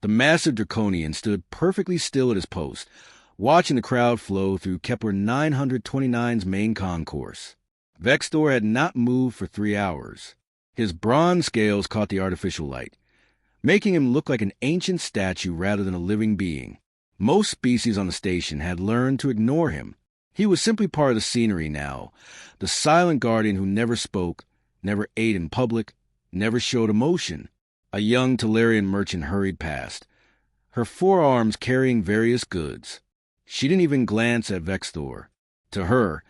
The massive Draconian stood perfectly still at his post, watching the crowd flow through Kepler 929's main concourse. Vextor had not moved for 3 hours. His bronze scales caught the artificial light, making him look like an ancient statue rather than a living being. Most species on the station had learned to ignore him. He was simply part of the scenery now, the silent guardian who never spoke, never ate in public, never showed emotion. A young Talarian merchant hurried past, her forearms carrying various goods. She didn't even glance at Vextor. To her,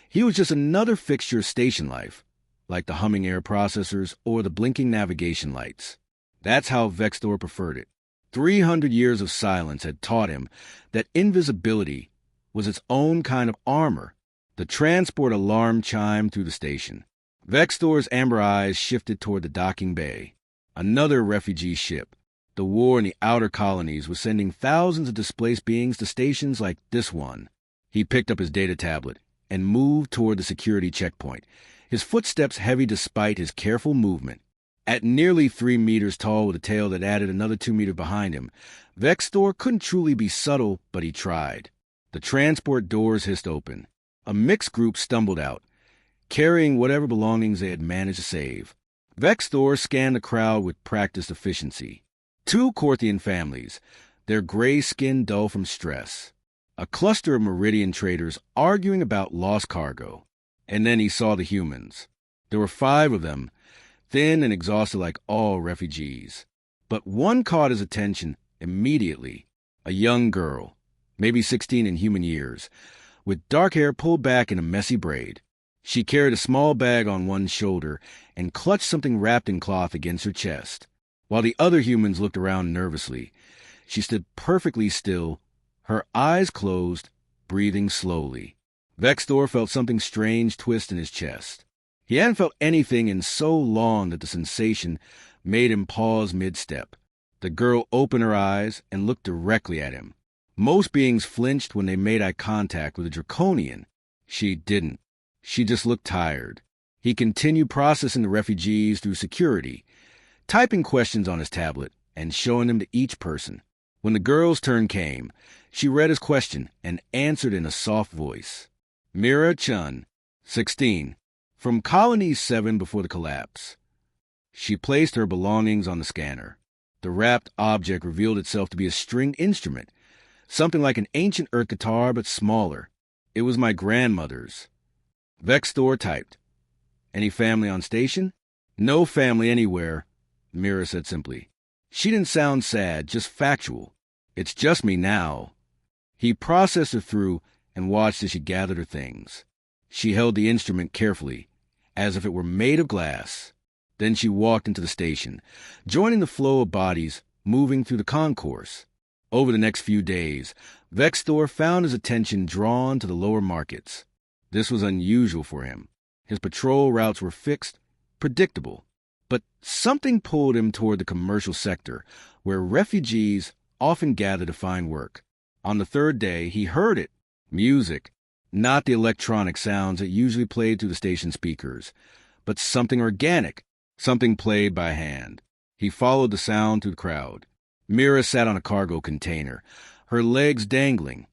he was just another fixture of station life, like the humming air processors or the blinking navigation lights. That's how Vextor preferred it. 300 years of silence had taught him that invisibility was its own kind of armor. The transport alarm chimed through the station. Vextor's amber eyes shifted toward the docking bay. Another refugee ship. The war in the outer colonies was sending thousands of displaced beings to stations like this one. He picked up his data tablet and moved toward the security checkpoint, his footsteps heavy despite his careful movement. At nearly 3 meters tall with a tail that added another 2 meters behind him, Vextor couldn't truly be subtle, but he tried. The transport doors hissed open. A mixed group stumbled out, carrying whatever belongings they had managed to save. Vextor scanned the crowd with practiced efficiency. 2 Corthian families, their gray skin dull from stress. A cluster of Meridian traders arguing about lost cargo. And then he saw the humans. There were 5 of them, thin and exhausted like all refugees. But one caught his attention immediately. A young girl, maybe 16 in human years, with dark hair pulled back in a messy braid. She carried a small bag on one shoulder and clutched something wrapped in cloth against her chest. While the other humans looked around nervously, she stood perfectly still, her eyes closed, breathing slowly. Vextor felt something strange twist in his chest. He hadn't felt anything in so long that the sensation made him pause mid-step. The girl opened her eyes and looked directly at him. Most beings flinched when they made eye contact with a Draconian. She didn't. She just looked tired. He continued processing the refugees through security, typing questions on his tablet and showing them to each person. When the girl's turn came, she read his question and answered in a soft voice. Mira Chun, 16. From Colony 7 before the collapse. She placed her belongings on the scanner. The wrapped object revealed itself to be a stringed instrument, something like an ancient earth guitar but smaller. It was my grandmother's. Vextor typed. Any family on station? No family anywhere, Mira said simply. She didn't sound sad, just factual. It's just me now. He processed her through and watched as she gathered her things. She held the instrument carefully, as if it were made of glass. Then she walked into the station, joining the flow of bodies moving through the concourse. Over the next few days, Vextor found his attention drawn to the lower markets. This was unusual for him. His patrol routes were fixed, predictable. But something pulled him toward the commercial sector, where refugees often gathered to find work. On the 3rd day, he heard it. Music. Not the electronic sounds that usually played through the station speakers, but something organic, something played by hand. He followed the sound through the crowd. Mira sat on a cargo container, her legs dangling,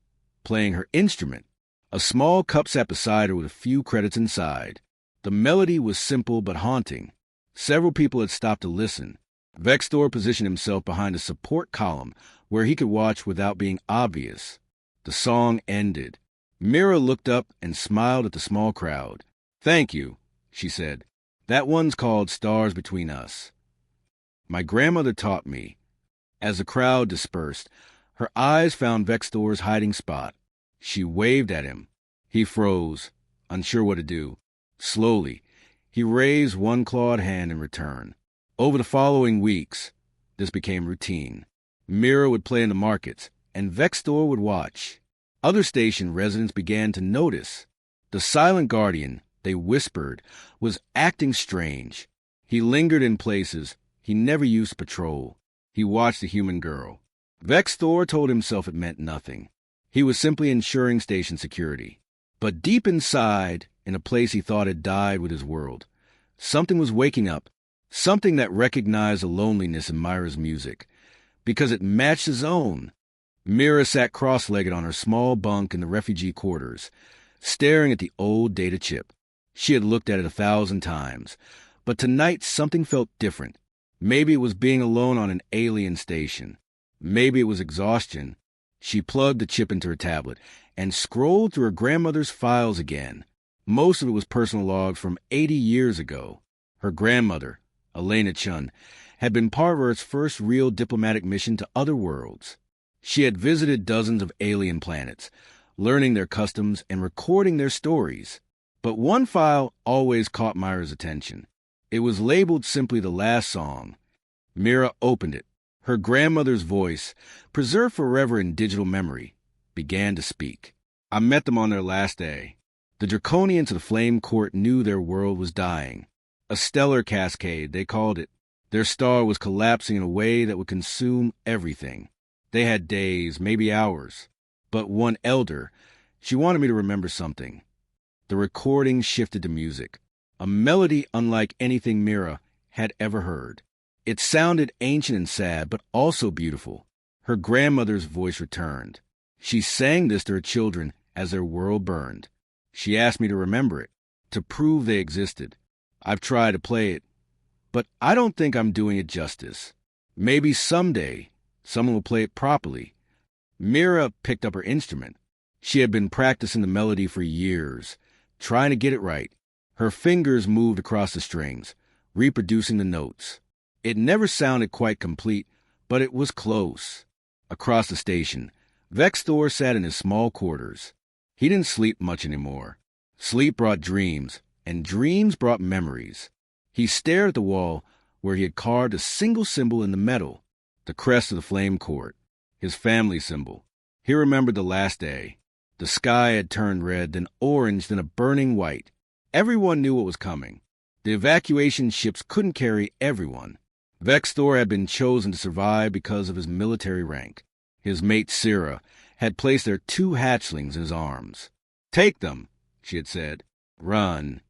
playing her instrument. A small cup sat beside her with a few credits inside. The melody was simple but haunting. Several people had stopped to listen. Vextor positioned himself behind a support column where he could watch without being obvious. The song ended. Mira looked up and smiled at the small crowd. "Thank you," she said. "That one's called Stars Between Us. My grandmother taught me." As the crowd dispersed, her eyes found Vextor's hiding spot. She waved at him. He froze, unsure what to do. Slowly, he raised one clawed hand in return. Over the following weeks, this became routine. Mira would play in the markets, and Vextor would watch. Other station residents began to notice. The silent guardian, they whispered, was acting strange. He lingered in places he never used to patrol. He watched the human girl. Vextor told himself it meant nothing. He was simply ensuring station security. But deep inside, in a place he thought had died with his world, something was waking up, something that recognized the loneliness in Myra's music. Because it matched his own. Mira sat cross-legged on her small bunk in the refugee quarters, staring at the old data chip. She had looked at it 1,000 times, but tonight something felt different. Maybe it was being alone on an alien station. Maybe it was exhaustion. She plugged the chip into her tablet and scrolled through her grandmother's files again. Most of it was personal logs from 80 years ago. Her grandmother, Elena Chun, had been part of Earth's first real diplomatic mission to other worlds. She had visited dozens of alien planets, learning their customs and recording their stories. But one file always caught Myra's attention. It was labeled simply The Last Song. Mira opened it. Her grandmother's voice, preserved forever in digital memory, began to speak. I met them on their last day. The Draconians of the Flame Court knew their world was dying. A stellar cascade, they called it. Their star was collapsing in a way that would consume everything. They had days, maybe hours. But one elder, she wanted me to remember something. The recording shifted to music, a melody unlike anything Mira had ever heard. It sounded ancient and sad, but also beautiful. Her grandmother's voice returned. She sang this to her children as their world burned. She asked me to remember it, to prove they existed. I've tried to play it, but I don't think I'm doing it justice. Maybe someday someone will play it properly. Mira picked up her instrument. She had been practicing the melody for years, trying to get it right. Her fingers moved across the strings, reproducing the notes. It never sounded quite complete, but it was close. Across the station, Vexthor sat in his small quarters. He didn't sleep much anymore. Sleep brought dreams, and dreams brought memories. He stared at the wall where he had carved a single symbol in the metal, the crest of the Flame Court, his family symbol. He remembered the last day. The sky had turned red, then orange, then a burning white. Everyone knew what was coming. The evacuation ships couldn't carry everyone. Vexthor had been chosen to survive because of his military rank. His mate Syrah had placed their 2 hatchlings in his arms. "Take them," she had said. "Run."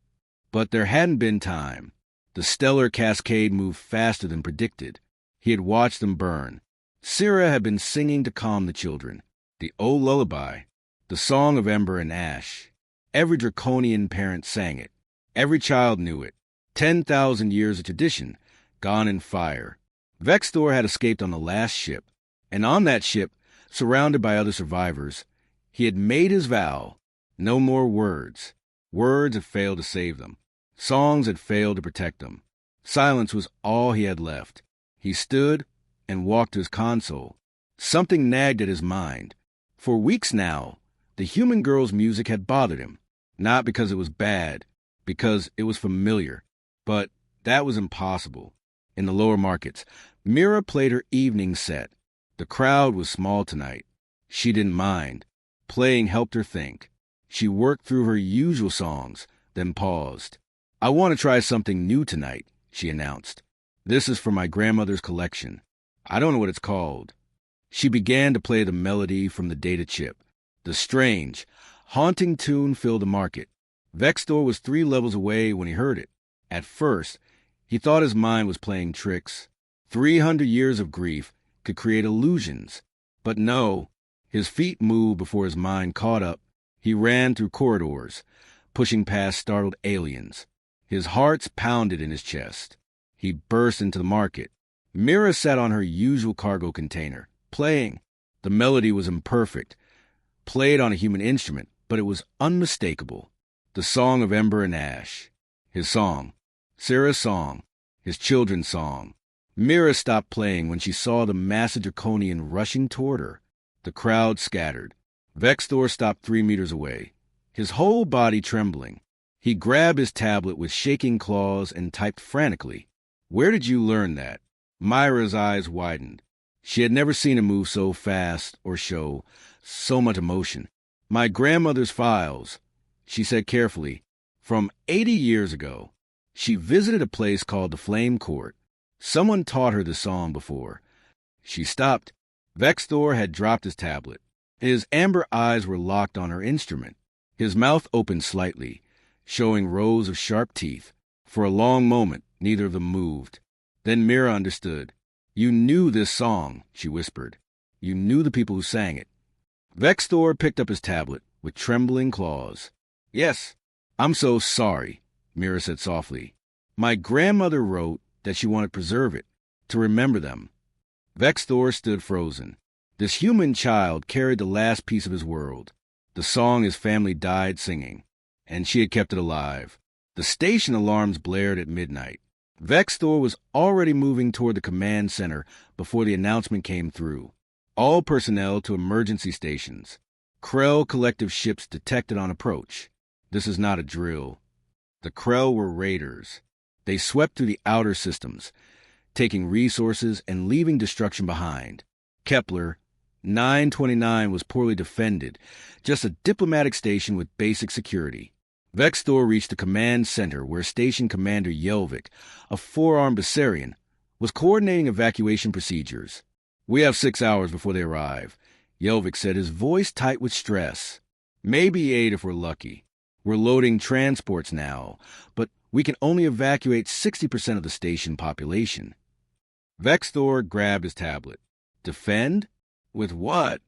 But there hadn't been time. The stellar cascade moved faster than predicted. He had watched them burn. Syrah had been singing to calm the children. The old lullaby, the song of ember and ash. Every draconian parent sang it. Every child knew it. 10,000 years of tradition, gone in fire. Vexthor had escaped on the last ship, and on that ship, surrounded by other survivors, he had made his vow. No more words. Words had failed to save them. Songs had failed to protect them. Silence was all he had left. He stood and walked to his console. Something nagged at his mind. For weeks now, the human girl's music had bothered him. Not because it was bad, because it was familiar. But that was impossible. In the lower markets, Mira played her evening set. The crowd was small tonight. She didn't mind. Playing helped her think. She worked through her usual songs, then paused. "I want to try something new tonight," she announced. "This is from my grandmother's collection. I don't know what it's called." She began to play the melody from the data chip. The strange, haunting tune filled the market. Vexthor was 3 levels away when he heard it. At first, he thought his mind was playing tricks. 300 years of grief could create illusions. But no, his feet moved before his mind caught up. He ran through corridors, pushing past startled aliens. His heart pounded in his chest. He burst into the market. Mira sat on her usual cargo container, playing. The melody was imperfect, played on a human instrument, but it was unmistakable. The song of ember and ash. His song. Sarah's song. His children's song. Mira stopped playing when she saw the massive draconian rushing toward her. The crowd scattered. Vexthor stopped 3 meters away, his whole body trembling. He grabbed his tablet with shaking claws and typed frantically. "Where did you learn that?" Myra's eyes widened. She had never seen him move so fast or show so much emotion. "My grandmother's files," she said carefully, "from 80 years ago. She visited a place called the Flame Court. Someone taught her the song before." She stopped. Vexthor had dropped his tablet. His amber eyes were locked on her instrument. His mouth opened slightly, showing rows of sharp teeth. For a long moment, neither of them moved. Then Mira understood. You knew this song, she whispered. You knew the people who sang it. Vexthor picked up his tablet with trembling claws. Yes, I'm so sorry, Mira said softly. My grandmother wrote that she wanted to preserve it, to remember them. Vexthor stood frozen. This human child carried the last piece of his world, the song his family died singing, and she had kept it alive. The station alarms blared at midnight. Vexthor was already moving toward the command center before the announcement came through. All personnel to emergency stations. Krell collective ships detected on approach. This is not a drill. The Krell were raiders. They swept through the outer systems, taking resources and leaving destruction behind. Kepler 929 was poorly defended, just a diplomatic station with basic security. Vexthor reached the command center where Station Commander Yelvik, a four-armed Bessarian, was coordinating evacuation procedures. We have 6 hours before they arrive, Yelvik said, his voice tight with stress. Maybe 8 if we're lucky. We're loading transports now, but we can only evacuate 60% of the station population. Vexthor grabbed his tablet. Defend? With what?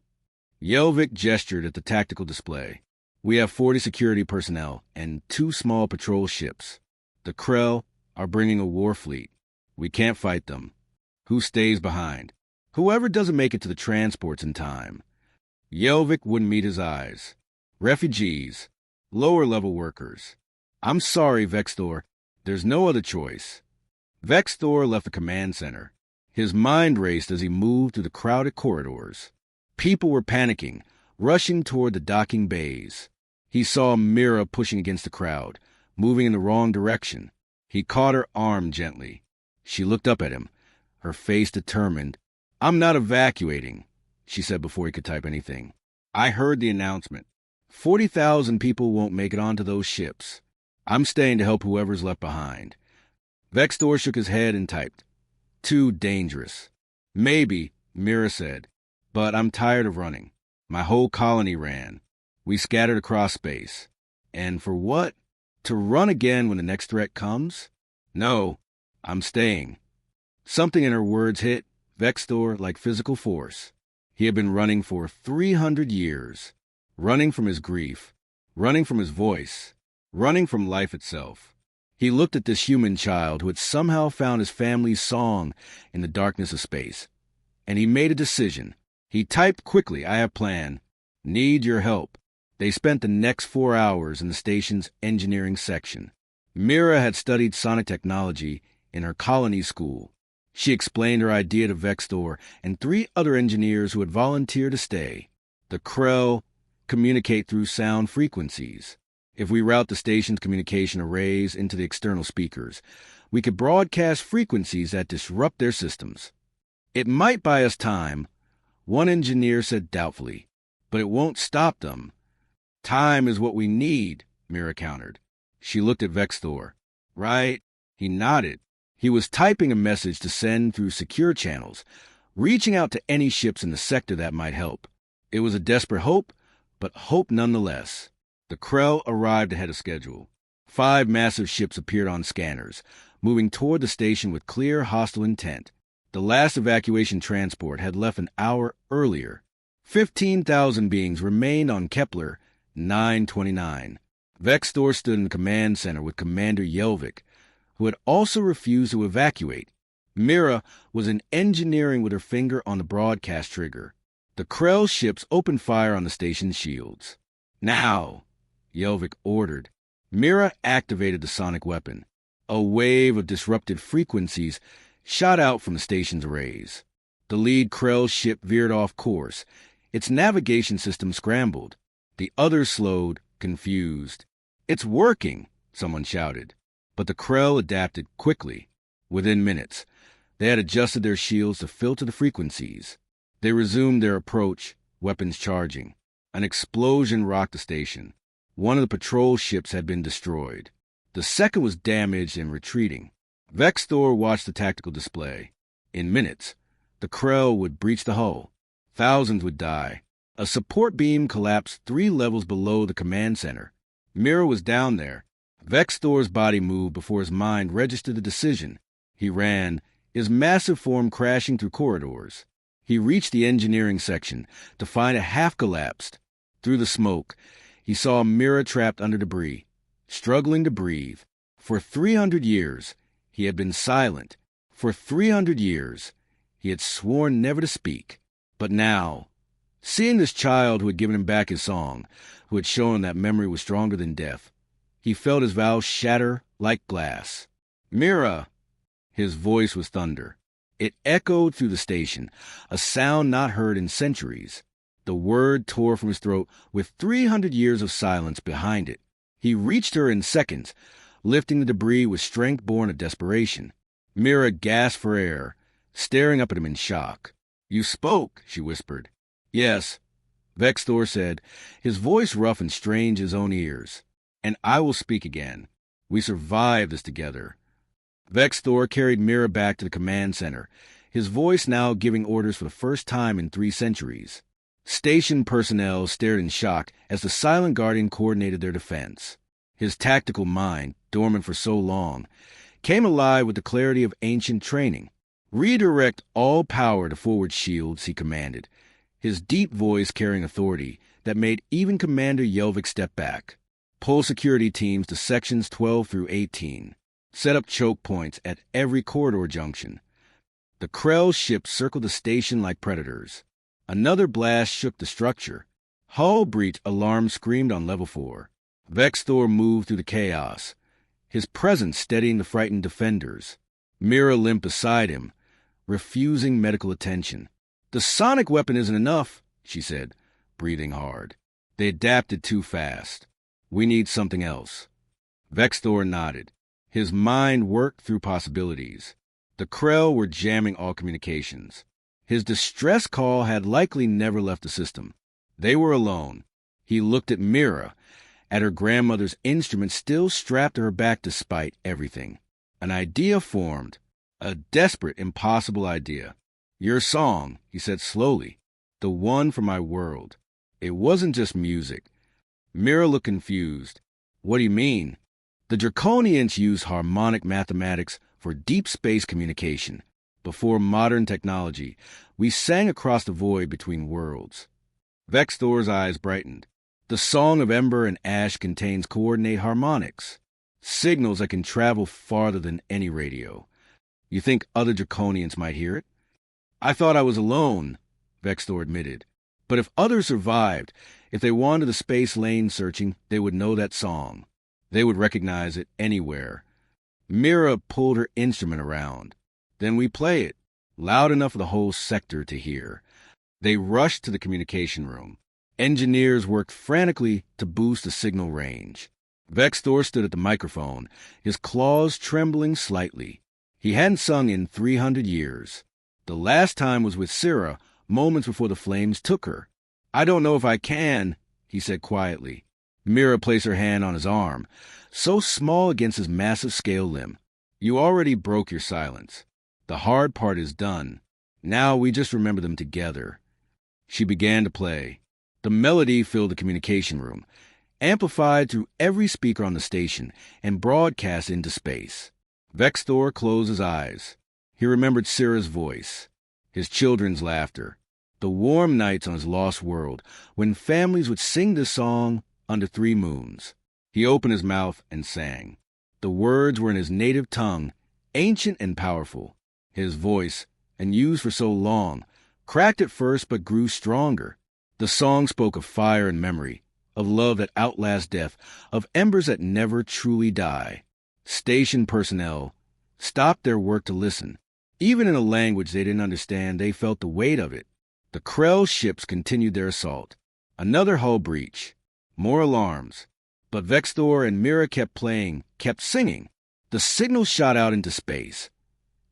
Yelvik gestured at the tactical display. We have 40 security personnel and 2 small patrol ships. The Krell are bringing a war fleet. We can't fight them. Who stays behind? Whoever doesn't make it to the transports in time. Yelvik wouldn't meet his eyes. Refugees. Lower-level workers. I'm sorry, Vexthor. There's no other choice. Vexthor left the command center. His mind raced as he moved through the crowded corridors. People were panicking, rushing toward the docking bays. He saw Mira pushing against the crowd, moving in the wrong direction. He caught her arm gently. She looked up at him, her face determined. I'm not evacuating, she said before he could type anything. I heard the announcement. 40,000 people won't make it onto those ships. I'm staying to help whoever's left behind. Vexthor shook his head and typed. Too dangerous. Maybe, Mira said, but I'm tired of running. My whole colony ran. We scattered across space. And for what? To run again when the next threat comes? No, I'm staying. Something in her words hit Vexthor like physical force. He had been running for 300 years. Running from his grief. Running from his voice. Running from life itself. He looked at this human child who had somehow found his family's song in the darkness of space. And he made a decision. He typed quickly, I have plan. Need your help. They spent the next 4 hours in the station's engineering section. Mira had studied sonic technology in her colony school. She explained her idea to Vexthor and 3 other engineers who had volunteered to stay. The Krell communicate through sound frequencies. If we route the station's communication arrays into the external speakers, we could broadcast frequencies that disrupt their systems. It might buy us time, one engineer said doubtfully, but it won't stop them. Time is what we need, Mira countered. She looked at Vexthor. Right? He nodded. He was typing a message to send through secure channels, reaching out to any ships in the sector that might help. It was a desperate hope, but hope nonetheless. The Krell arrived ahead of schedule. 5 massive ships appeared on scanners, moving toward the station with clear hostile intent. The last evacuation transport had left an hour earlier. 15,000 beings remained on Kepler 929. Vexthor stood in the command center with Commander Yelvik, who had also refused to evacuate. Mira was in engineering with her finger on the broadcast trigger. The Krell ships opened fire on the station's shields. Now! Yelvik ordered. Mira activated the sonic weapon. A wave of disrupted frequencies shot out from the station's arrays. The lead Krell ship veered off course. Its navigation system scrambled. The others slowed, confused. It's working, someone shouted. But the Krell adapted quickly. Within minutes, they had adjusted their shields to filter the frequencies. They resumed their approach, weapons charging. An explosion rocked the station. One of the patrol ships had been destroyed. The second was damaged and retreating. Vexthor watched the tactical display. In minutes, the Krell would breach the hull. Thousands would die. A support beam collapsed 3 levels below the command center. Mira was down there. Vexthor's body moved before his mind registered the decision. He ran his massive form crashing through corridors. He reached the engineering section to find it half collapsed. Through the smoke, he saw Mira trapped under debris, struggling to breathe. For 300 years, he had been silent. For 300 years, he had sworn never to speak. But now, seeing this child who had given him back his song, who had shown that memory was stronger than death, he felt his vows shatter like glass. Mira! His voice was thunder. It echoed through the station, a sound not heard in centuries. The word tore from his throat with 300 years of silence behind it. He reached her in seconds, lifting the debris with strength born of desperation. Mira gasped for air, staring up at him in shock. "You spoke," she whispered. "Yes," Vexthor said, his voice rough and strange his own ears. "And I will speak again. We survived this together." Vexthor carried Mira back to the command center, his voice now giving orders for the first time in 3 centuries. Station personnel stared in shock as the Silent Guardian coordinated their defense. His tactical mind, dormant for so long, came alive with the clarity of ancient training. "Redirect all power to forward shields," he commanded, his deep voice carrying authority that made even Commander Yelvik step back. "Pull security teams to sections 12 through 18. Set up choke points at every corridor junction." The Krell ships circled the station like predators. Another blast shook the structure. "Hull breach," alarm screamed on level 4. Vexthor moved through the chaos, his presence steadying the frightened defenders. Mira limped beside him, refusing medical attention. "The sonic weapon isn't enough," she said, breathing hard. "They adapted too fast. We need something else." Vexthor nodded. His mind worked through possibilities. The Krell were jamming all communications. His distress call had likely never left the system. They were alone. He looked at Mira, at her grandmother's instrument still strapped to her back despite everything. An idea formed, a desperate, impossible idea. "Your song," he said slowly, "the one for my world." It wasn't just music. Mira looked confused. "What do you mean?" "The Draconians used harmonic mathematics for deep space communication. Before modern technology, we sang across the void between worlds." Vexthor's eyes brightened. "The Song of Ember and Ash contains coordinate harmonics, signals that can travel farther than any radio. You think other Draconians might hear it?" "I thought I was alone," Vexthor admitted. "But if others survived, if they wandered the space lane searching, they would know that song. They would recognize it anywhere." Mira pulled her instrument around. "Then we play it, loud enough for the whole sector to hear." They rushed to the communication room. Engineers worked frantically to boost the signal range. Vexthor stood at the microphone, his claws trembling slightly. He hadn't sung in 300 years. The last time was with Syrah, moments before the flames took her. "I don't know if I can," he said quietly. Mira placed her hand on his arm, so small against his massive scale limb. "You already broke your silence. The hard part is done. Now we just remember them together." She began to play. The melody filled the communication room, amplified through every speaker on the station, and broadcast into space. Vexthor closed his eyes. He remembered Syrah's voice, his children's laughter, the warm nights on his lost world, when families would sing this song under 3 moons. He opened his mouth and sang. The words were in his native tongue, ancient and powerful. His voice, and used for so long, cracked at first but grew stronger. The song spoke of fire and memory, of love that outlasts death, of embers that never truly die. Station personnel stopped their work to listen. Even in a language they didn't understand, they felt the weight of it. The Krell ships continued their assault. Another hull breach. More alarms. But Vexthor and Mira kept playing, kept singing. The signal shot out into space,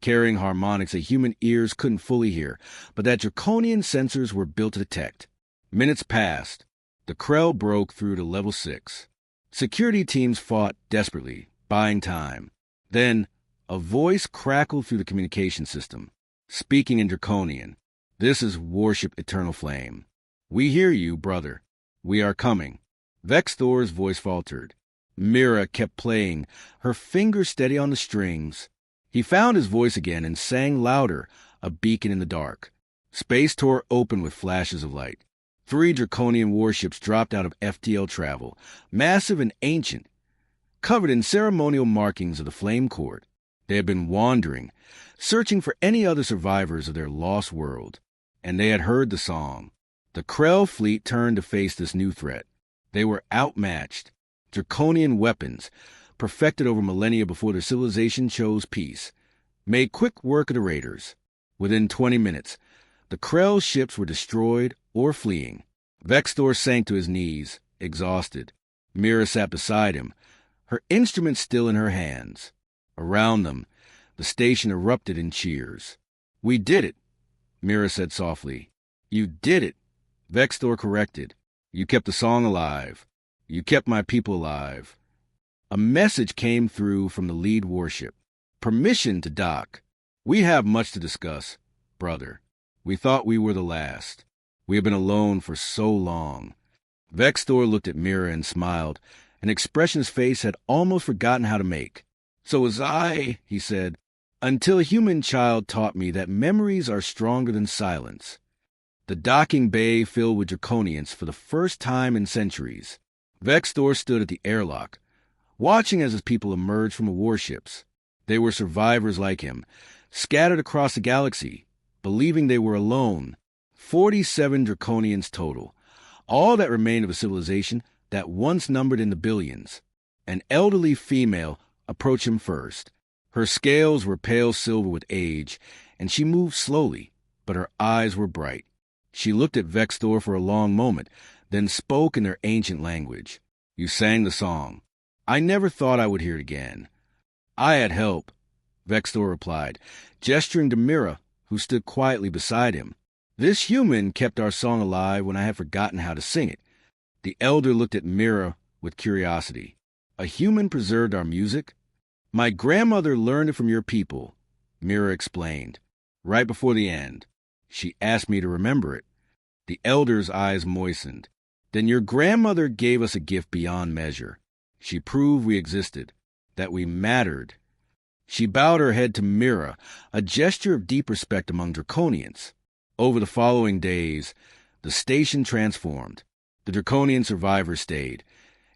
carrying harmonics that human ears couldn't fully hear, but that draconian sensors were built to detect. Minutes passed. The Krell broke through to level 6. Security teams fought desperately, buying time. Then, a voice crackled through the communication system, speaking in Draconian. "This is Warship Eternal Flame. We hear you, brother. We are coming." Vexthor's voice faltered. Mira kept playing, her fingers steady on the strings. He found his voice again and sang louder, a beacon in the dark. Space tore open with flashes of light. 3 Draconian warships dropped out of FTL travel, massive and ancient, covered in ceremonial markings of the Flame Court. They had been wandering, searching for any other survivors of their lost world, and they had heard the song. The Krell fleet turned to face this new threat. They were outmatched. Draconian weapons, perfected over millennia before their civilization chose peace, made quick work of the raiders. Within 20 minutes, the Krell ships were destroyed or fleeing. Vextor sank to his knees, exhausted. Mira sat beside him, her instrument still in her hands. Around them, the station erupted in cheers. "We did it," Mira said softly. "You did it," Vextor corrected. "You kept the song alive. You kept my people alive." A message came through from the lead warship. "Permission to dock. We have much to discuss, brother. We thought we were the last. We have been alone for so long." Vextor looked at Mira and smiled, an expression his face had almost forgotten how to make. "So was I," he said, "until a human child taught me that memories are stronger than silence." The docking bay filled with Draconians for the first time in centuries. Vextor stood at the airlock, watching as his people emerged from the warships. They were survivors like him, scattered across the galaxy, believing they were alone. 47 Draconians total, all that remained of a civilization that once numbered in the billions. An elderly female approached him first. Her scales were pale silver with age, and she moved slowly, but her eyes were bright. She looked at Vextor for a long moment, then spoke in their ancient language. "You sang the song. I never thought I would hear it again." "I had help," Vextor replied, gesturing to Mira, who stood quietly beside him. "This human kept our song alive when I had forgotten how to sing it." The elder looked at Mira with curiosity. "A human preserved our music?" "My grandmother learned it from your people," Mira explained, "right before the end. She asked me to remember it." The elder's eyes moistened. "Then your grandmother gave us a gift beyond measure. She proved we existed, that we mattered." She bowed her head to Mira, a gesture of deep respect among Draconians. Over the following days, the station transformed. The Draconian survivors stayed,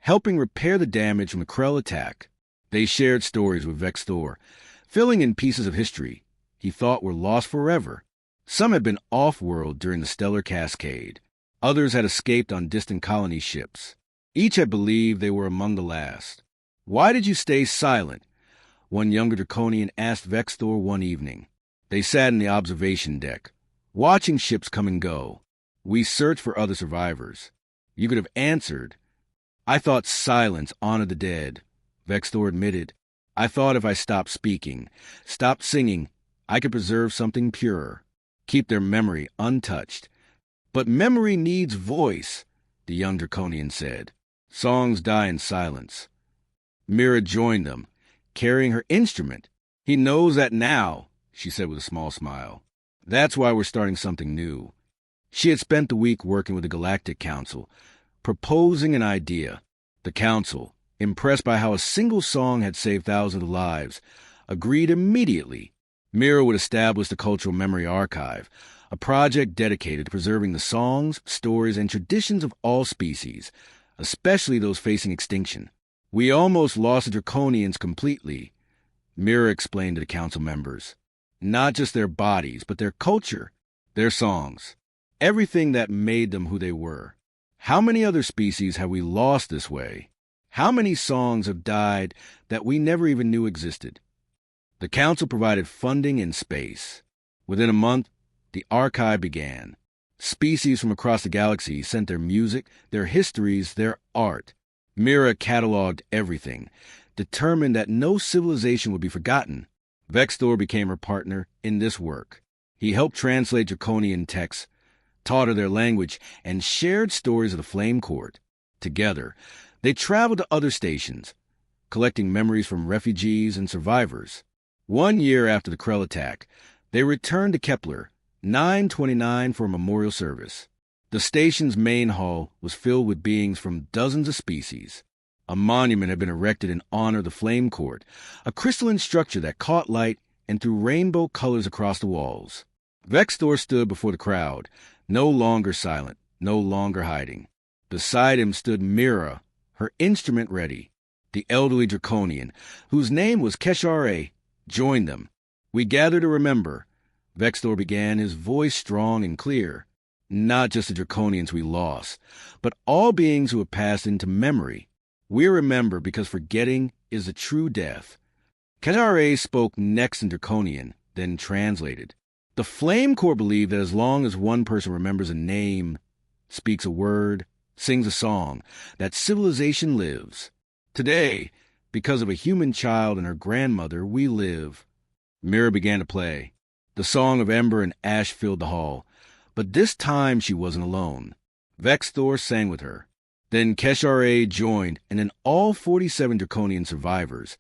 helping repair the damage from the Krell attack. They shared stories with Vextor, filling in pieces of history he thought were lost forever. Some had been off-world during the stellar cascade. Others had escaped on distant colony ships. Each had believed they were among the last. "Why did you stay silent?" one younger Draconian asked Vextor one evening. They sat in the observation deck, watching ships come and go. "We searched for other survivors." You could have answered, "I thought silence honored the dead." Vextor admitted, "I thought if I stopped speaking, stopped singing, I could preserve something purer, keep their memory untouched." "But memory needs voice," the young Draconian said. "Songs die in silence." Mira joined them, carrying her instrument. "He knows that now," she said with a small smile. "That's why we're starting something new." She had spent the week working with the Galactic Council, proposing an idea. The Council, impressed by how a single song had saved thousands of lives, agreed immediately. Mira would establish the Cultural Memory Archive, a project dedicated to preserving the songs, stories, and traditions of all species, especially those facing extinction. "We almost lost the Draconians completely," Mira explained to the council members. "Not just their bodies, but their culture, their songs, everything that made them who they were. How many other species have we lost this way? How many songs have died that we never even knew existed?" The council provided funding in space. Within a month, the archive began. Species from across the galaxy sent their music, their histories, their art. Mira cataloged everything, determined that no civilization would be forgotten. Vextor became her partner in this work. He helped translate Draconian texts, taught her their language, and shared stories of the Flame Court. Together, they traveled to other stations, collecting memories from refugees and survivors. 1 year after the Krell attack, they returned to Kepler 929 for a memorial service. The station's main hall was filled with beings from dozens of species. A monument had been erected in honor of the Flame Court, a crystalline structure that caught light and threw rainbow colors across the walls. Vextor stood before the crowd, no longer silent, no longer hiding. Beside him stood Mira, her instrument ready. The elderly Draconian, whose name was Keshare, joined them. "We gather to remember," Vextor began, his voice strong and clear. "Not just the Draconians we lost, but all beings who have passed into memory. We remember because forgetting is a true death." Keshare spoke next in Draconian, then translated. The Flame Corps believe that as long as one person remembers a name, speaks a word, sings a song, that civilization lives. Today, because of a human child and her grandmother, we live. Mira began to play. The song of ember and ash filled the hall, but this time she wasn't alone. Vextor sang with her. Then Keshare joined, and then all 47 Draconian survivors,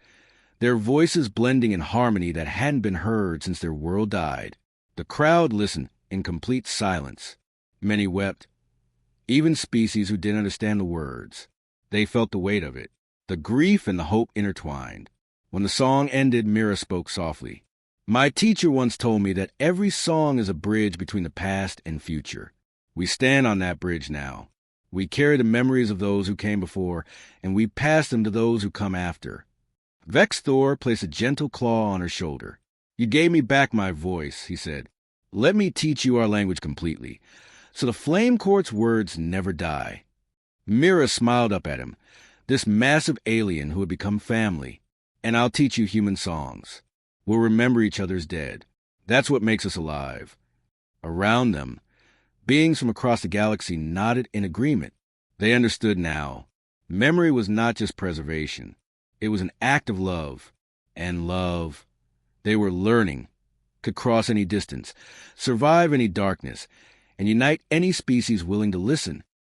their voices blending in harmony that hadn't been heard since their world died. The crowd listened in complete silence. Many wept, even species who didn't understand the words. They felt the weight of it, the grief and the hope intertwined. When the song ended, Mira spoke softly. "My teacher once told me that every song is a bridge between the past and future. We stand on that bridge now. We carry the memories of those who came before, and we pass them to those who come after." Vextor placed a gentle claw on her shoulder. "You gave me back my voice," he said. "Let me teach you our language completely, so the Flame Court's words never die." Mira smiled up at him, this massive alien who had become family. "And I'll teach you human songs. We'll remember each other's dead. That's what makes us alive." Around them, beings from across the galaxy nodded in agreement. They understood now. Memory was not just preservation. It was an act of love. And love, they were learning, could cross any distance, survive any darkness, and unite any species willing to listen.